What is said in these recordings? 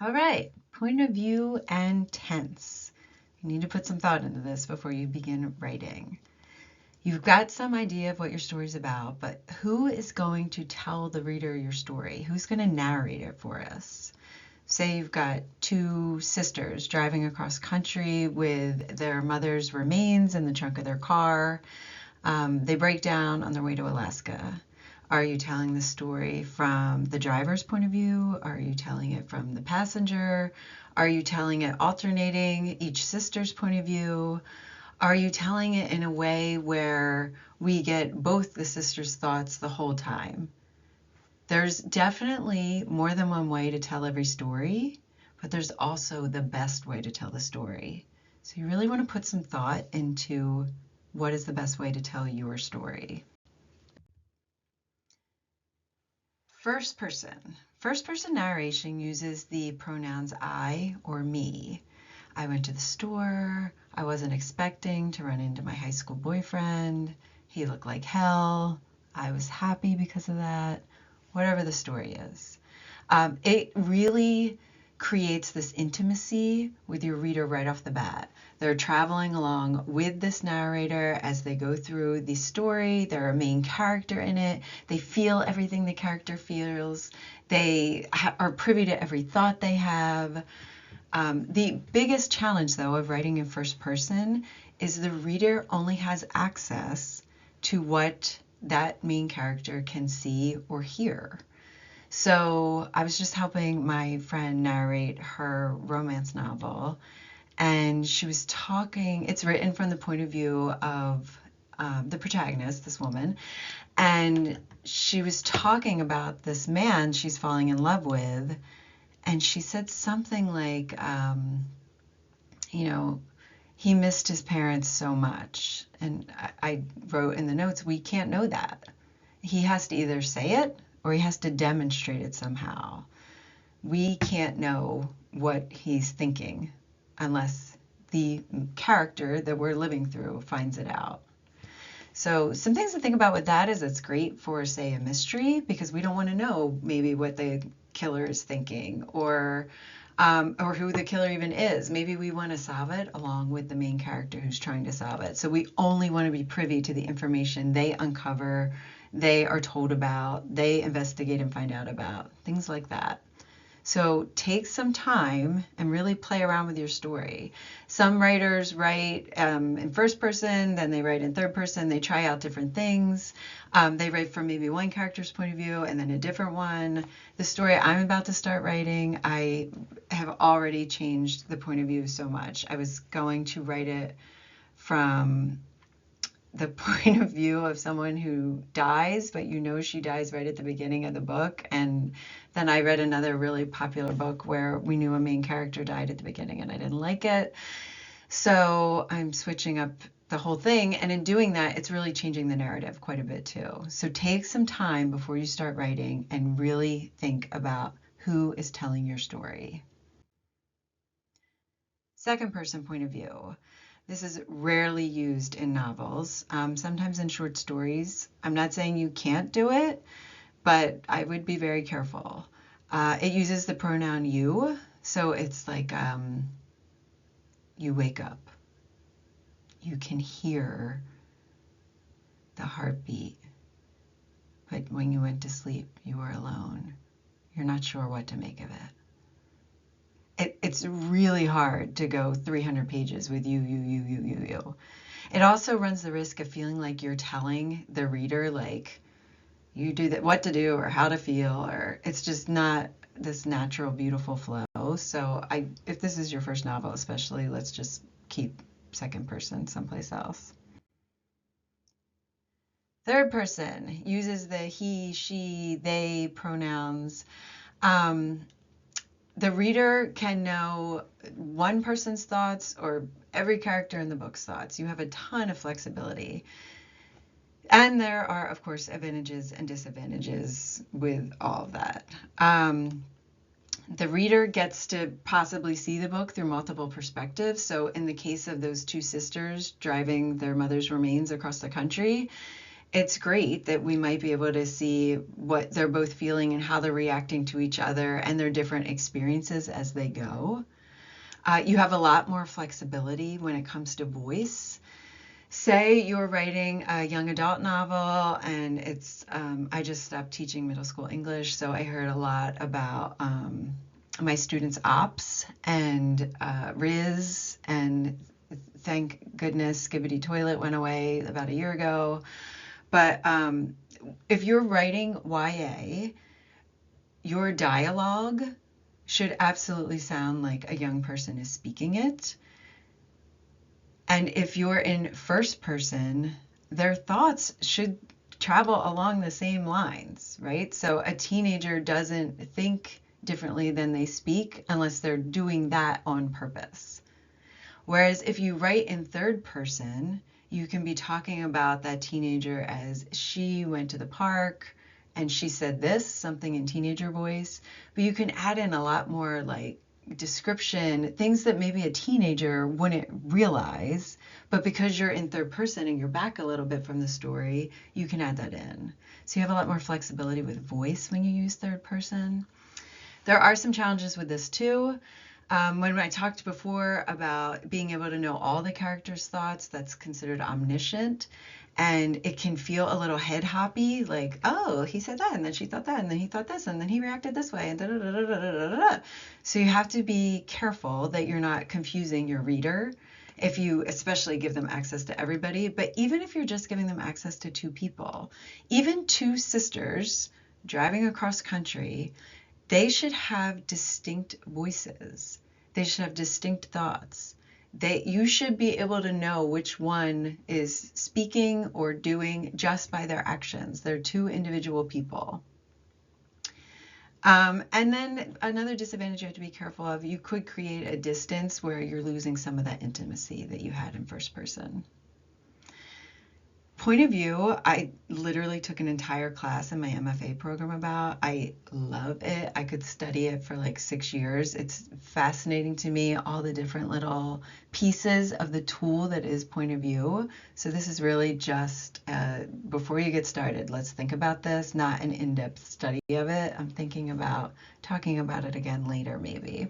All right, point of view and tense. You need to put some thought into this before you begin writing. You've got some idea of what your story's about, but who is going to tell the reader your story? Who's going to narrate it for us? Say you've got two sisters driving across country with their mother's remains in the trunk of their car. They break down on their way to Alaska. Are you telling the story from the driver's point of view? Are you telling it from the passenger? Are you telling it alternating each sister's point of view? Are you telling it in a way where we get both the sisters' thoughts the whole time? There's definitely more than one way to tell every story, but there's also the best way to tell the story. So you really want to put some thought into what is the best way to tell your story. First person. First person narration uses the pronouns I or me. I went to the store. I wasn't expecting to run into my high school boyfriend. He looked like hell. I was happy because of that. Whatever the story is. It really creates this intimacy with your reader right off the bat. They're traveling along with this narrator as they go through the story. They're a main character in it. They feel everything the character feels. They are privy to every thought they have. The biggest challenge, though, of writing in first person is the reader only has access to what that main character can see or hear. So I was just helping my friend narrate her romance novel, and she was talking. It's written from the point of view of the protagonist, this woman, and she was talking about this man she's falling in love with, and she said something like, you know, he missed his parents so much. And I wrote in the notes, we can't know that. He has to either say it or he has to demonstrate it somehow. We can't know what he's thinking unless the character that we're living through finds it out. So some things to think about with that is it's great for, say, a mystery because we don't want to know maybe what the killer is thinking or who the killer even is. Maybe we want to solve it along with the main character who's trying to solve it. So we only want to be privy to the information they uncover, they are told about, they investigate and find out about, things like that. So take some time and really play around with your story. Some writers write in first person, then they write in third person. They try out different things. They write from maybe one character's point of view and then a different one. The story I'm about to start writing, I have already changed the point of view so much. I was going to write it from the point of view of someone who dies, but you know she dies right at the beginning of the book. And then I read another really popular book where we knew a main character died at the beginning and I didn't like it. So I'm switching up the whole thing. And in doing that, it's really changing the narrative quite a bit too. So take some time before you start writing and really think about who is telling your story. Second person point of view. This is rarely used in novels, sometimes in short stories. I'm not saying you can't do it, but I would be very careful. It uses the pronoun you, so it's like you wake up. You can hear the heartbeat, but when you went to sleep, you were alone. You're not sure what to make of it. It's really hard to go 300 pages with you. It also runs the risk of feeling like you're telling the reader, like, you do that, what to do or how to feel, or it's just not this natural, beautiful flow. So if this is your first novel, especially, let's just keep second person someplace else. Third person uses the he, she, they pronouns. Um, the reader can know one person's thoughts or every character in the book's thoughts. You have a ton of flexibility. And there are, of course, advantages and disadvantages with all of that. The reader gets to possibly see the book through multiple perspectives. So in the case of those two sisters driving their mother's remains across the country, it's great that we might be able to see what they're both feeling and how they're reacting to each other and their different experiences as they go. You have a lot more flexibility when it comes to voice. Say you're writing a young adult novel and it's, I just stopped teaching middle school English, so I heard a lot about my students' ops and Riz, and thank goodness Skibbity Toilet went away about a year ago. But if you're writing YA, your dialogue should absolutely sound like a young person is speaking it. And if you're in first person, their thoughts should travel along the same lines, right? So a teenager doesn't think differently than they speak unless they're doing that on purpose. Whereas if you write in third person, you can be talking about that teenager as she went to the park and she said this, something in teenager voice, but you can add in a lot more like description, things that maybe a teenager wouldn't realize, but because you're in third person and you're back a little bit from the story, you can add that in. So you have a lot more flexibility with voice when you use third person. There are some challenges with this too. When I talked before about being able to know all the characters' thoughts, that's considered omniscient. And it can feel a little head hoppy, like, oh, he said that, and then she thought that, and then he thought this, and then he reacted this way, and da da da da da da da. So you have to be careful that you're not confusing your reader if you especially give them access to everybody. But even if you're just giving them access to two people, even two sisters driving across country, they should have distinct voices. They should have distinct thoughts. You should be able to know which one is speaking or doing just by their actions. They're two individual people. And then another disadvantage you have to be careful of, you could create a distance where you're losing some of that intimacy that you had in first person. Point of view, I literally took an entire class in my MFA program about. I love it. I could study it for like 6 years. It's fascinating to me, all the different little pieces of the tool that is point of view. So this is really just, before you get started, let's think about this, not an in-depth study of it. I'm thinking about talking about it again later, maybe.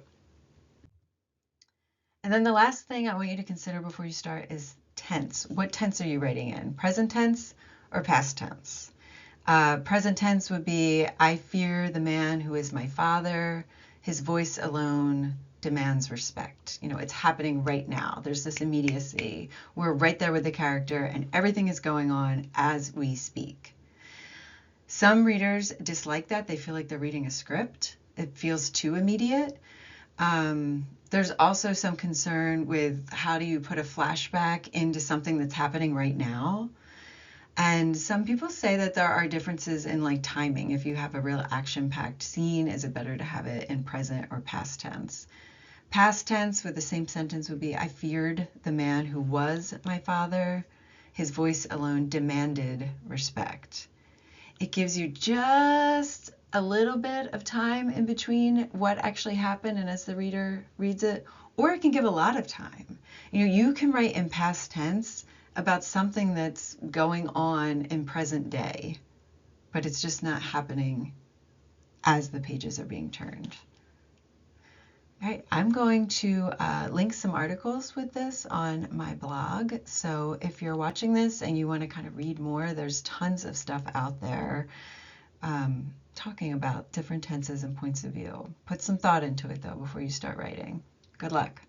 And then the last thing I want you to consider before you start is tense. What tense are you writing in? Present tense or past tense? Present tense would be, I fear the man who is my father. His voice alone demands respect. You know, it's happening right now. There's this immediacy. We're right there with the character and everything is going on as we speak. Some readers dislike that. They feel like they're reading a script. It feels too immediate. There's also some concern with how do you put a flashback into something that's happening right now. And some people say that there are differences in like timing. If you have a real action-packed scene, is it better to have it in present or past tense? Past tense with the same sentence would be, I feared the man who was my father. His voice alone demanded respect. It gives you just a little bit of time in between what actually happened and as the reader reads it, or it can give a lot of time. You know, you can write in past tense about something that's going on in present day, but it's just not happening as the pages are being turned. All right, I'm going to link some articles with this on my blog. So if you're watching this and you want to kind of read more, there's tons of stuff out there talking about different tenses and points of view. Put some thought into it though before you start writing. Good luck.